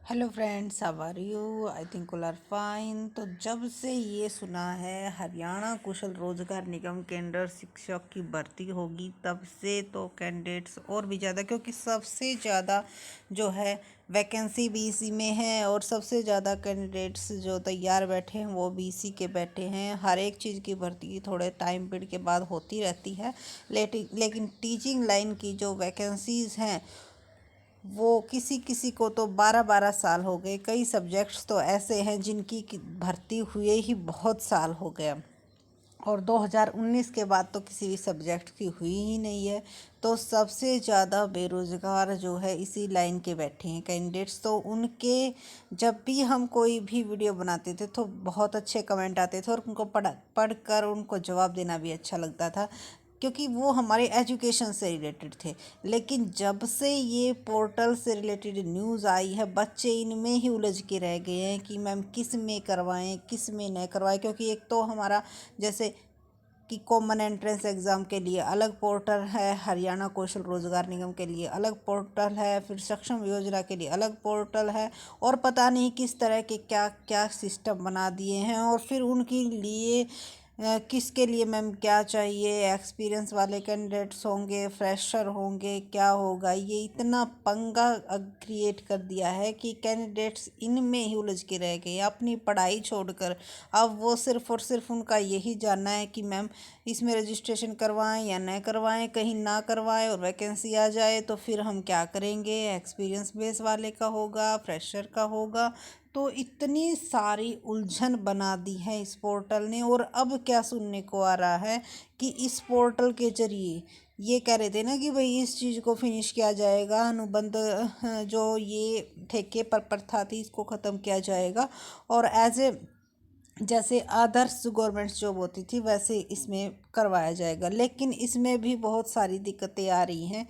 Hello friends, how are you? I think all are fine. तो जब से ये सुना है हरियाणा कौशल रोजगार निगम के अंडर शिक्षक की भर्ती होगी, तब से तो कैंडिडेट्स और भी ज़्यादा, क्योंकि सबसे ज़्यादा जो है वैकेंसी भी इसी में है और सबसे ज़्यादा कैंडिडेट्स जो तैयार बैठे हैं वो भी इसी के बैठे हैं। हर एक चीज़ की भर्ती थोड़े टाइम पीरियड के बाद होती रहती है, लेकिन टीचिंग लाइन की जो वैकेंसीज़ हैं वो किसी किसी को तो 12-12 साल हो गए। कई सब्जेक्ट्स तो ऐसे हैं जिनकी भर्ती हुए ही बहुत साल हो गया, और 2019 के बाद तो किसी भी सब्जेक्ट की हुई ही नहीं है। तो सबसे ज़्यादा बेरोज़गार जो है इसी लाइन के बैठे हैं कैंडिडेट्स। तो उनके जब भी हम कोई भी वीडियो बनाते थे तो बहुत अच्छे कमेंट आते थे और उनको पढ़कर उनको जवाब देना भी अच्छा लगता था, क्योंकि वो हमारे एजुकेशन से रिलेटेड थे। लेकिन जब से ये पोर्टल से रिलेटेड न्यूज़ आई है, बच्चे इनमें ही उलझ के रह गए हैं कि मैम किस में करवाएं किस में न करवाएं। क्योंकि एक तो हमारा जैसे कि कॉमन एंट्रेंस एग्ज़ाम के लिए अलग पोर्टल है, हरियाणा कौशल रोजगार निगम के लिए अलग पोर्टल है, फिर सक्षम योजना के लिए अलग पोर्टल है, और पता नहीं किस तरह के क्या क्या सिस्टम बना दिए हैं। और फिर उनके लिए किसके लिए मैम क्या चाहिए, एक्सपीरियंस वाले कैंडिडेट्स होंगे, फ्रेशर होंगे, क्या होगा, ये इतना पंगा क्रिएट कर दिया है कि कैंडिडेट्स इनमें ही उलझ के रह गए अपनी पढ़ाई छोड़कर। अब वो सिर्फ और सिर्फ उनका यही जानना है कि मैम इसमें रजिस्ट्रेशन करवाएं या न करवाएं, कहीं ना करवाएं और वैकेंसी आ जाए तो फिर हम क्या करेंगे, एक्सपीरियंस बेस वाले का होगा, फ्रेशर का होगा। तो इतनी सारी उलझन बना दी है इस पोर्टल ने। और अब क्या सुनने को आ रहा है कि इस पोर्टल के जरिए ये कह रहे थे ना कि भाई इस चीज़ को फिनिश किया जाएगा, अनुबंध जो ये ठेके पर प्रथा थी इसको ख़त्म किया जाएगा, और एज ए जैसे आदर्श गवर्नमेंट जॉब होती थी वैसे इसमें करवाया जाएगा। लेकिन इसमें भी बहुत सारी दिक्कतें आ रही हैं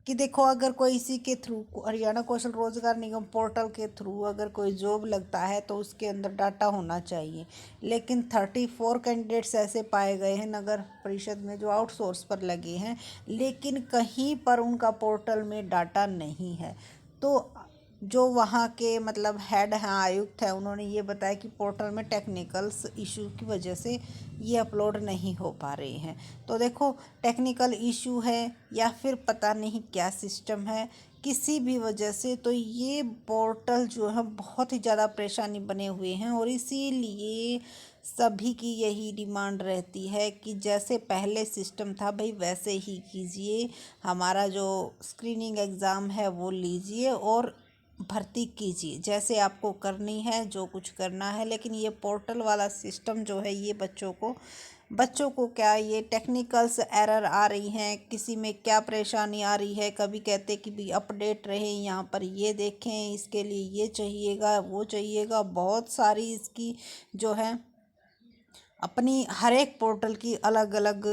कि देखो, अगर कोई इसी के थ्रू हरियाणा कौशल रोजगार निगम पोर्टल के थ्रू अगर कोई जॉब लगता है तो उसके अंदर डाटा होना चाहिए। लेकिन 34 कैंडिडेट्स ऐसे पाए गए हैं नगर परिषद में जो आउटसोर्स पर लगे हैं, लेकिन कहीं पर उनका पोर्टल में डाटा नहीं है। तो जो वहाँ के मतलब हेड हैं, आयुक्त हैं, उन्होंने ये बताया कि पोर्टल में टेक्निकल्स इशू की वजह से ये अपलोड नहीं हो पा रहे हैं। तो देखो, टेक्निकल इशू है या फिर पता नहीं क्या सिस्टम है, किसी भी वजह से तो ये पोर्टल जो है बहुत ही ज़्यादा परेशानी बने हुए हैं। और इसीलिए सभी की यही डिमांड रहती है कि जैसे पहले सिस्टम था भाई वैसे ही कीजिए, हमारा जो स्क्रीनिंग एग्ज़ाम है वो लीजिए और भर्ती कीजिए जैसे आपको करनी है, जो कुछ करना है। लेकिन ये पोर्टल वाला सिस्टम जो है ये बच्चों को क्या, ये टेक्निकल्स एरर आ रही हैं, किसी में क्या परेशानी आ रही है, कभी कहते कि भी अपडेट रहे, यहाँ पर ये देखें, इसके लिए ये चाहिएगा वो चाहिएगा, बहुत सारी इसकी जो है अपनी हर एक पोर्टल की अलग अलग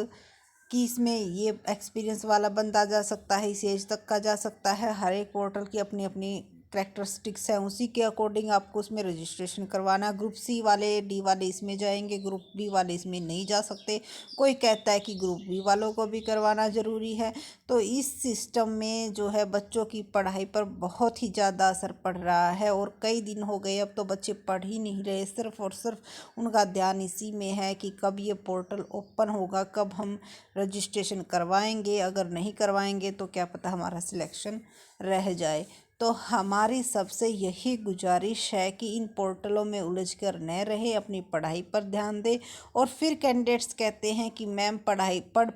कि इसमें ये एक्सपीरियंस वाला बंदा जा सकता है, इस एज तक का जा सकता है। हर एक पोर्टल की अपनी अपनी करेक्टरिस्टिक्स हैं, उसी के अकॉर्डिंग आपको उसमें रजिस्ट्रेशन करवाना। ग्रुप सी वाले, डी वाले इसमें जाएंगे, ग्रुप बी वाले इसमें नहीं जा सकते। कोई कहता है कि ग्रुप बी वालों को भी करवाना ज़रूरी है। तो इस सिस्टम में जो है बच्चों की पढ़ाई पर बहुत ही ज़्यादा असर पड़ रहा है, और कई दिन हो गए अब तो बच्चे पढ़ ही नहीं रहे। सिर्फ और सिर्फ उनका ध्यान इसी में है कि कब ये पोर्टल ओपन होगा, कब हम रजिस्ट्रेशन करवाएंगे। अगर नहीं करवाएंगे तो क्या पता हमारा सिलेक्शन रह जाए। तो हमारी सबसे यही गुजारिश है कि इन पोर्टलों में उलझ कर न रहे, अपनी पढ़ाई पर ध्यान दे। और फिर कैंडिडेट्स कहते हैं कि मैम पढ़ाई पढ़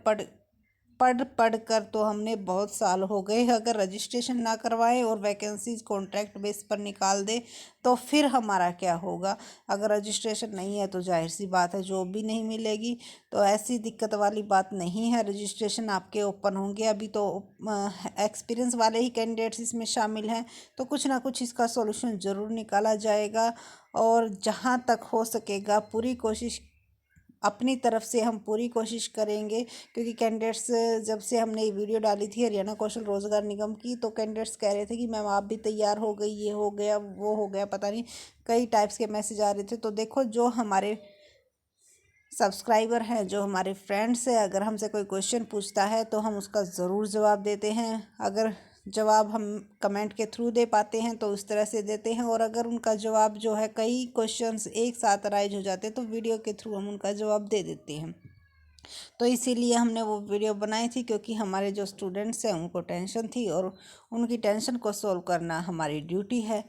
कर तो हमने बहुत साल हो गए, अगर रजिस्ट्रेशन ना करवाएं और वैकेंसीज कॉन्ट्रैक्ट बेस पर निकाल दे तो फिर हमारा क्या होगा। अगर रजिस्ट्रेशन नहीं है तो जाहिर सी बात है जॉब भी नहीं मिलेगी। तो ऐसी दिक्कत वाली बात नहीं है, रजिस्ट्रेशन आपके ओपन होंगे। अभी तो एक्सपीरियंस वाले ही कैंडिडेट्स इसमें शामिल हैं, तो कुछ ना कुछ इसका सॉल्यूशन ज़रूर निकाला जाएगा। और जहाँ तक हो सकेगा पूरी कोशिश, अपनी तरफ से हम पूरी कोशिश करेंगे। क्योंकि कैंडिडेट्स, जब से हमने ये वीडियो डाली थी हरियाणा कौशल रोजगार निगम की, तो कैंडिडेट्स कह रहे थे कि मैम आप भी तैयार हो गई, ये हो गया वो हो गया, पता नहीं कई टाइप्स के मैसेज आ रहे थे। तो देखो, जो हमारे सब्सक्राइबर हैं, जो हमारे फ्रेंड्स हैं, अगर हमसे कोई क्वेश्चन पूछता है तो हम उसका ज़रूर जवाब देते हैं। अगर जवाब हम कमेंट के थ्रू दे पाते हैं तो उस तरह से देते हैं, और अगर उनका जवाब जो है कई क्वेश्चंस एक साथ राइज हो जाते हैं तो वीडियो के थ्रू हम उनका जवाब दे देते हैं। तो इसीलिए हमने वो वीडियो बनाई थी, क्योंकि हमारे जो स्टूडेंट्स हैं उनको टेंशन थी और उनकी टेंशन को सॉल्व करना हमारी ड्यूटी है।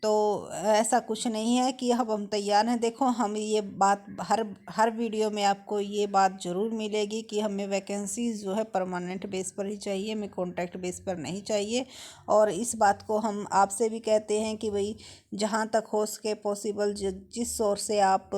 तो ऐसा कुछ नहीं है कि अब हम तैयार हैं। देखो, हम ये बात हर हर वीडियो में आपको ये बात ज़रूर मिलेगी कि हमें वैकेंसीज जो है परमानेंट बेस पर ही चाहिए, हमें कॉन्ट्रैक्ट बेस पर नहीं चाहिए। और इस बात को हम आपसे भी कहते हैं कि भाई जहाँ तक हो सके पॉसिबल जिस सोर्स से आप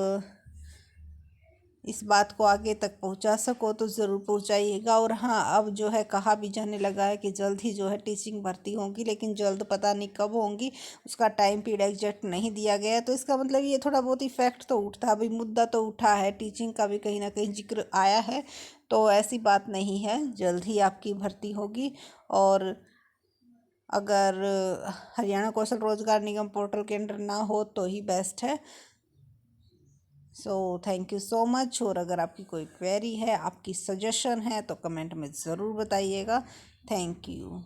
इस बात को आगे तक पहुंचा सको तो ज़रूर पहुंचाइएगा। और हाँ, अब जो है कहा भी जाने लगा है कि जल्द ही जो है टीचिंग भर्ती होंगी, लेकिन जल्द पता नहीं कब होंगी, उसका टाइम पीरियड एग्जैक्ट नहीं दिया गया है। तो इसका मतलब ये थोड़ा बहुत इफेक्ट तो उठता है, अभी मुद्दा तो उठा है, टीचिंग का भी कहीं ना कहीं जिक्र आया है। तो ऐसी बात नहीं है, जल्द ही आपकी भर्ती होगी। और अगर हरियाणा कौशल रोजगार निगम पोर्टल के अंडर ना हो तो ही बेस्ट है। So thank you so much. और अगर आपकी कोई क्वेरी है, आपकी सजेशन है तो कमेंट में ज़रूर बताइएगा। Thank you.